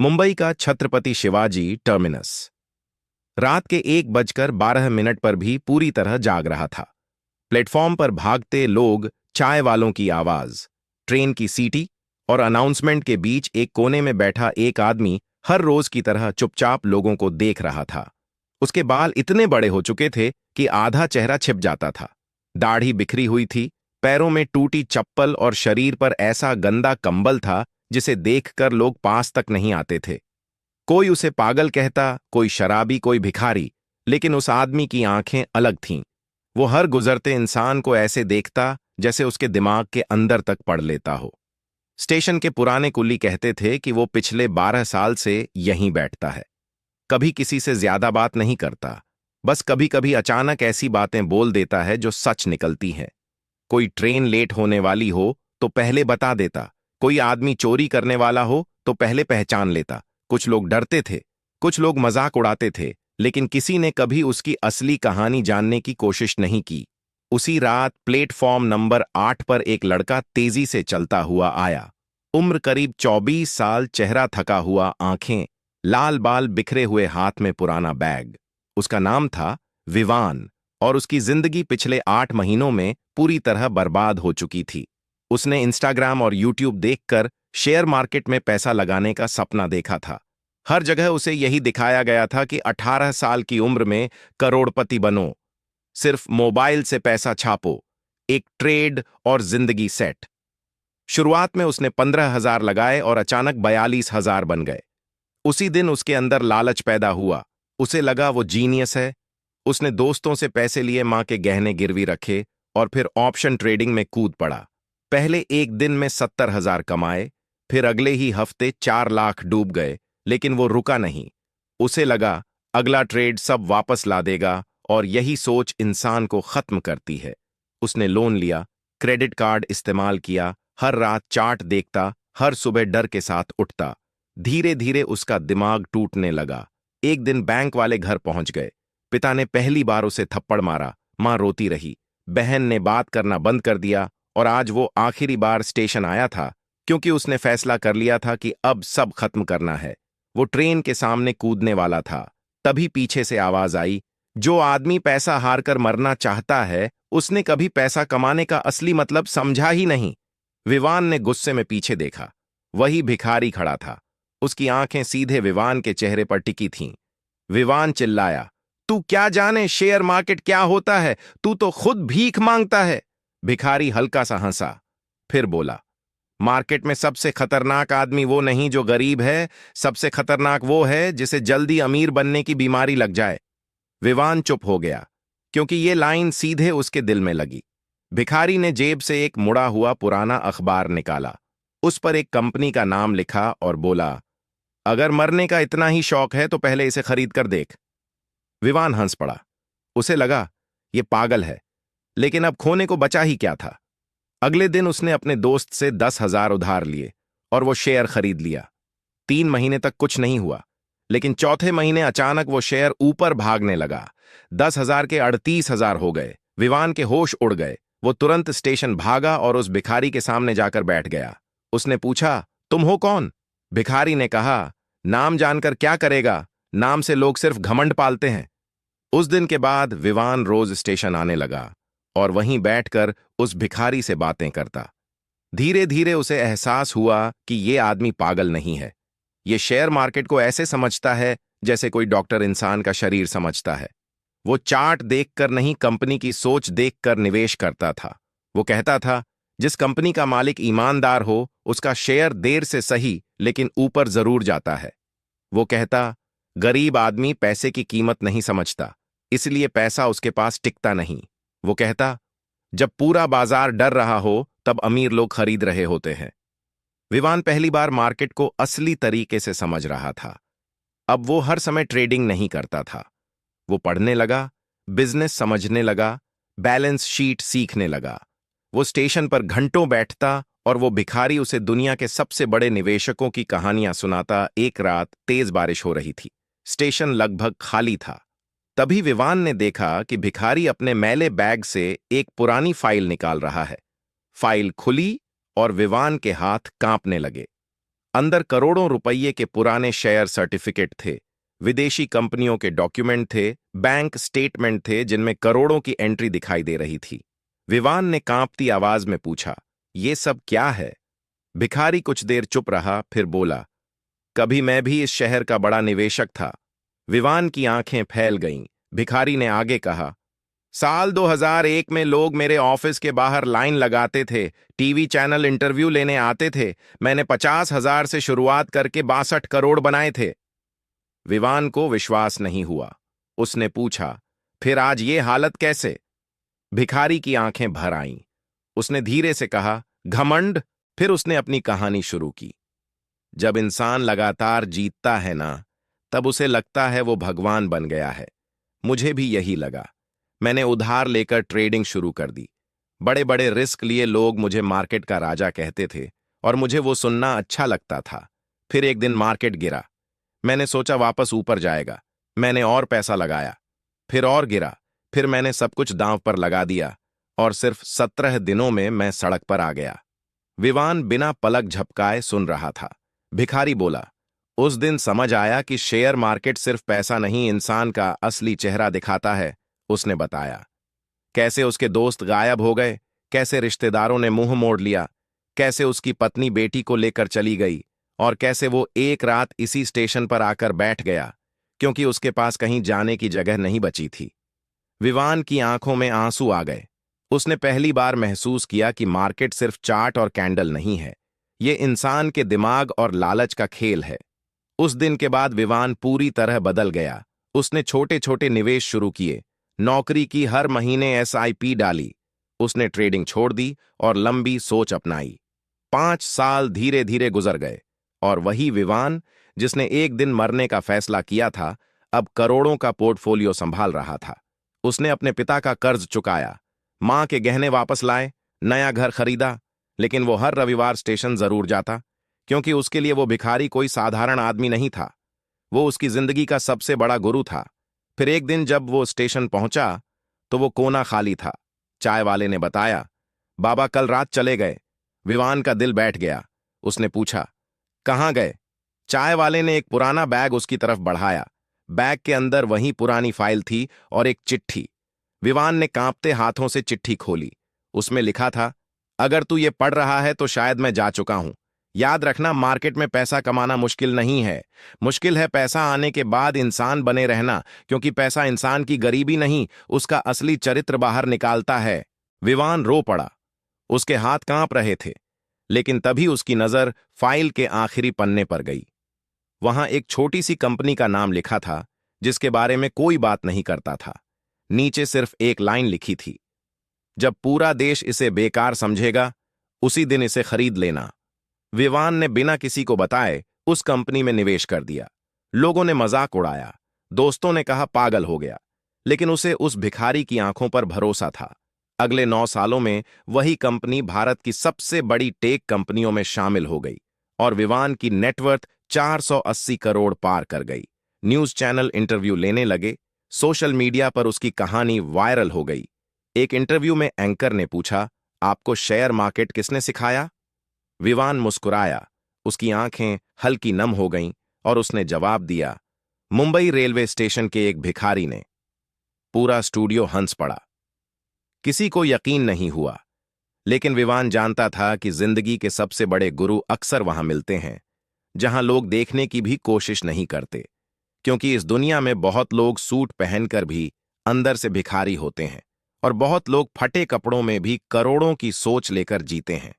मुंबई का छत्रपति शिवाजी टर्मिनस। रात के 1:12 पर भी पूरी तरह जाग रहा था। प्लेटफॉर्म पर भागते लोग, चाय वालों की आवाज, ट्रेन की सीटी और अनाउंसमेंट के बीच एक कोने में बैठा एक आदमी हर रोज की तरह चुपचाप लोगों को देख रहा था। उसके बाल इतने बड़े हो चुके थे कि आधा चेहरा छिप जाता था। दाढ़ी बिखरी हुई थी, पैरों में टूटी चप्पल और शरीर पर ऐसा गंदा कंबल था जिसे देखकर लोग पास तक नहीं आते थे। कोई उसे पागल कहता, कोई शराबी, कोई भिखारी, लेकिन उस आदमी की आंखें अलग थीं। वो हर गुजरते इंसान को ऐसे देखता जैसे उसके दिमाग के अंदर तक पढ़ लेता हो। स्टेशन के पुराने कुली कहते थे कि वो पिछले 12 साल से यहीं बैठता है। कभी किसी से ज्यादा बात नहीं करता, बस कभी कभी अचानक ऐसी बातें बोल देता है जो सच निकलती हैं। कोई ट्रेन लेट होने वाली हो तो पहले बता देता, कोई आदमी चोरी करने वाला हो तो पहले पहचान लेता। कुछ लोग डरते थे, कुछ लोग मजाक उड़ाते थे, लेकिन किसी ने कभी उसकी असली कहानी जानने की कोशिश नहीं की। उसी रात प्लेटफॉर्म नंबर 8 पर एक लड़का तेजी से चलता हुआ आया। उम्र करीब 24 साल, चेहरा थका हुआ, आंखें, लाल बाल बिखरे हुए, हाथ में पुराना बैग। उसका नाम था विवान और उसकी जिंदगी पिछले 8 महीनों में पूरी तरह बर्बाद हो चुकी थी। उसने इंस्टाग्राम और यूट्यूब देखकर शेयर मार्केट में पैसा लगाने का सपना देखा था। हर जगह उसे यही दिखाया गया था कि 18 साल की उम्र में करोड़पति बनो, सिर्फ मोबाइल से पैसा छापो, एक ट्रेड और जिंदगी सेट। शुरुआत में उसने 15,000 लगाए और अचानक 42,000 बन गए। उसी दिन उसके अंदर लालच पैदा हुआ। उसे लगा वो जीनियस है। उसने दोस्तों से पैसे लिए, मां के गहने गिरवी रखे और फिर ऑप्शन ट्रेडिंग में कूद पड़ा। पहले एक दिन में 70,000 कमाए, फिर अगले ही हफ्ते 4 लाख डूब गए, लेकिन वो रुका नहीं। उसे लगा अगला ट्रेड सब वापस ला देगा और यही सोच इंसान को खत्म करती है। उसने लोन लिया, क्रेडिट कार्ड इस्तेमाल किया, हर रात चार्ट देखता, हर सुबह डर के साथ उठता। धीरे धीरे उसका दिमाग टूटने लगा। एक दिन बैंक वाले घर पहुंच गए। पिता ने पहली बार उसे थप्पड़ मारा, मां रोती रही, बहन ने बात करना बंद कर दिया और आज वो आखिरी बार स्टेशन आया था क्योंकि उसने फैसला कर लिया था कि अब सब खत्म करना है। वो ट्रेन के सामने कूदने वाला था, तभी पीछे से आवाज आई, जो आदमी पैसा हारकर मरना चाहता है उसने कभी पैसा कमाने का असली मतलब समझा ही नहीं। विवान ने गुस्से में पीछे देखा। वही भिखारी खड़ा था। उसकी आंखें सीधे विवान के चेहरे पर टिकी थीं। विवान चिल्लाया, तू क्या जाने शेयर मार्केट क्या होता है? तू तो खुद भीख मांगता है। भिखारी हल्का सा हंसा, फिर बोला, मार्केट में सबसे खतरनाक आदमी वो नहीं जो गरीब है, सबसे खतरनाक वो है जिसे जल्दी अमीर बनने की बीमारी लग जाए। विवान चुप हो गया, क्योंकि ये लाइन सीधे उसके दिल में लगी। भिखारी ने जेब से एक मुड़ा हुआ पुराना अखबार निकाला। उस पर एक कंपनी का नाम लिखा और बोला, अगर मरने का इतना ही शौक है तो पहले इसे खरीद कर देख। विवान हंस पड़ा। उसे लगा ये पागल है, लेकिन अब खोने को बचा ही क्या था। अगले दिन उसने अपने दोस्त से 10,000 उधार लिए और वो शेयर खरीद लिया। 3 महीने तक कुछ नहीं हुआ, लेकिन चौथे महीने अचानक वो शेयर ऊपर भागने लगा। 10,000 के 38,000 हो गए। विवान के होश उड़ गए। वो तुरंत स्टेशन भागा और उस भिखारी के सामने जाकर बैठ गया। उसने पूछा, तुम हो कौन? भिखारी ने कहा, नाम जानकर क्या करेगा, नाम से लोग सिर्फ घमंड पालते हैं। उस दिन के बाद विवान रोज स्टेशन आने लगा और वहीं बैठकर उस भिखारी से बातें करता। धीरे धीरे उसे एहसास हुआ कि ये आदमी पागल नहीं है। ये शेयर मार्केट को ऐसे समझता है जैसे कोई डॉक्टर इंसान का शरीर समझता है। वो चार्ट देखकर नहीं, कंपनी की सोच देखकर निवेश करता था। वो कहता था, जिस कंपनी का मालिक ईमानदार हो उसका शेयर देर से सही लेकिन ऊपर जरूर जाता है। वो कहता, गरीब आदमी पैसे की कीमत नहीं समझता, इसलिए पैसा उसके पास टिकता नहीं। वो कहता, जब पूरा बाजार डर रहा हो तब अमीर लोग खरीद रहे होते हैं। विवान पहली बार मार्केट को असली तरीके से समझ रहा था। अब वो हर समय ट्रेडिंग नहीं करता था। वो पढ़ने लगा, बिजनेस समझने लगा, बैलेंस शीट सीखने लगा। वो स्टेशन पर घंटों बैठता और वो भिखारी उसे दुनिया के सबसे बड़े निवेशकों की कहानियां सुनाता। एक रात तेज बारिश हो रही थी। स्टेशन लगभग खाली था। तभी विवान ने देखा कि भिखारी अपने मैले बैग से एक पुरानी फाइल निकाल रहा है। फाइल खुली और विवान के हाथ कांपने लगे। अंदर करोड़ों रुपये के पुराने शेयर सर्टिफिकेट थे, विदेशी कंपनियों के डॉक्यूमेंट थे, बैंक स्टेटमेंट थे जिनमें करोड़ों की एंट्री दिखाई दे रही थी। विवान ने कांपती आवाज में पूछा, ये सब क्या है? भिखारी कुछ देर चुप रहा, फिर बोला, कभी मैं भी इस शहर का बड़ा निवेशक था। विवान की आंखें फैल गईं। भिखारी ने आगे कहा, साल 2001 में लोग मेरे ऑफिस के बाहर लाइन लगाते थे, टीवी चैनल इंटरव्यू लेने आते थे। मैंने 50,000 से शुरुआत करके 62 करोड़ बनाए थे। विवान को विश्वास नहीं हुआ। उसने पूछा, फिर आज ये हालत कैसे? भिखारी की आंखें भर आईं। उसने धीरे से कहा, घमंड। फिर उसने अपनी कहानी शुरू की। जब इंसान लगातार जीतता है ना, तब उसे लगता है वो भगवान बन गया है। मुझे भी यही लगा। मैंने उधार लेकर ट्रेडिंग शुरू कर दी। बड़े बड़े रिस्क लिए लोग मुझे मार्केट का राजा कहते थे और मुझे वो सुनना अच्छा लगता था। फिर एक दिन मार्केट गिरा। मैंने सोचा वापस ऊपर जाएगा। मैंने और पैसा लगाया, फिर और गिरा। फिर मैंने सब कुछ दांव पर लगा दिया और सिर्फ 17 दिनों में मैं सड़क पर आ गया। विवान बिना पलक झपकाए सुन रहा था। भिखारी बोला, उस दिन समझ आया कि शेयर मार्केट सिर्फ पैसा नहीं, इंसान का असली चेहरा दिखाता है। उसने बताया कैसे उसके दोस्त गायब हो गए, कैसे रिश्तेदारों ने मुंह मोड़ लिया, कैसे उसकी पत्नी बेटी को लेकर चली गई और कैसे वो एक रात इसी स्टेशन पर आकर बैठ गया क्योंकि उसके पास कहीं जाने की जगह नहीं बची थी। विवान की आंखों में आंसू आ गए। उसने पहली बार महसूस किया कि मार्केट सिर्फ चार्ट और कैंडल नहीं है, ये इंसान के दिमाग और लालच का खेल है। उस दिन के बाद विवान पूरी तरह बदल गया। उसने छोटे छोटे निवेश शुरू किए, नौकरी की, हर महीने एसआईपी डाली। उसने ट्रेडिंग छोड़ दी और लंबी सोच अपनाई। 5 साल धीरे धीरे गुजर गए और वही विवान जिसने एक दिन मरने का फैसला किया था, अब करोड़ों का पोर्टफोलियो संभाल रहा था। उसने अपने पिता का कर्ज चुकाया, मां के गहने वापस लाए, नया घर खरीदा, लेकिन वो हर रविवार स्टेशन जरूर जाता क्योंकि उसके लिए वो भिखारी कोई साधारण आदमी नहीं था, वो उसकी जिंदगी का सबसे बड़ा गुरु था। फिर एक दिन जब वो स्टेशन पहुंचा तो वो कोना खाली था। चाय वाले ने बताया, बाबा कल रात चले गए। विवान का दिल बैठ गया। उसने पूछा, कहाँ गए? चाय वाले ने एक पुराना बैग उसकी तरफ बढ़ाया। बैग के अंदर वही पुरानी फाइल थी और एक चिट्ठी। विवान ने कांपते हाथों से चिट्ठी खोली। उसमें लिखा था, अगर तू ये पढ़ रहा है तो शायद मैं जा चुका हूं। याद रखना, मार्केट में पैसा कमाना मुश्किल नहीं है, मुश्किल है पैसा आने के बाद इंसान बने रहना, क्योंकि पैसा इंसान की गरीबी नहीं, उसका असली चरित्र बाहर निकालता है। विवान रो पड़ा। उसके हाथ कांप रहे थे, लेकिन तभी उसकी नजर फाइल के आखिरी पन्ने पर गई। वहां एक छोटी सी कंपनी का नाम लिखा था जिसके बारे में कोई बात नहीं करता था। नीचे सिर्फ एक लाइन लिखी थी, जब पूरा देश इसे बेकार समझेगा उसी दिन इसे खरीद लेना। विवान ने बिना किसी को बताए उस कंपनी में निवेश कर दिया। लोगों ने मजाक उड़ाया, दोस्तों ने कहा पागल हो गया, लेकिन उसे उस भिखारी की आंखों पर भरोसा था। अगले 9 सालों में वही कंपनी भारत की सबसे बड़ी टेक कंपनियों में शामिल हो गई और विवान की नेटवर्थ 480 करोड़ पार कर गई। न्यूज चैनल इंटरव्यू लेने लगे, सोशल मीडिया पर उसकी कहानी वायरल हो गई। एक इंटरव्यू में एंकर ने पूछा, आपको शेयर मार्केट किसने सिखाया? विवान मुस्कुराया, उसकी आंखें हल्की नम हो गईं और उसने जवाब दिया, मुंबई रेलवे स्टेशन के एक भिखारी ने। पूरा स्टूडियो हंस पड़ा। किसी को यकीन नहीं हुआ, लेकिन विवान जानता था कि जिंदगी के सबसे बड़े गुरु अक्सर वहां मिलते हैं जहां लोग देखने की भी कोशिश नहीं करते, क्योंकि इस दुनिया में बहुत लोग सूट पहनकर भी अंदर से भिखारी होते हैं और बहुत लोग फटे कपड़ों में भी करोड़ों की सोच लेकर जीते हैं।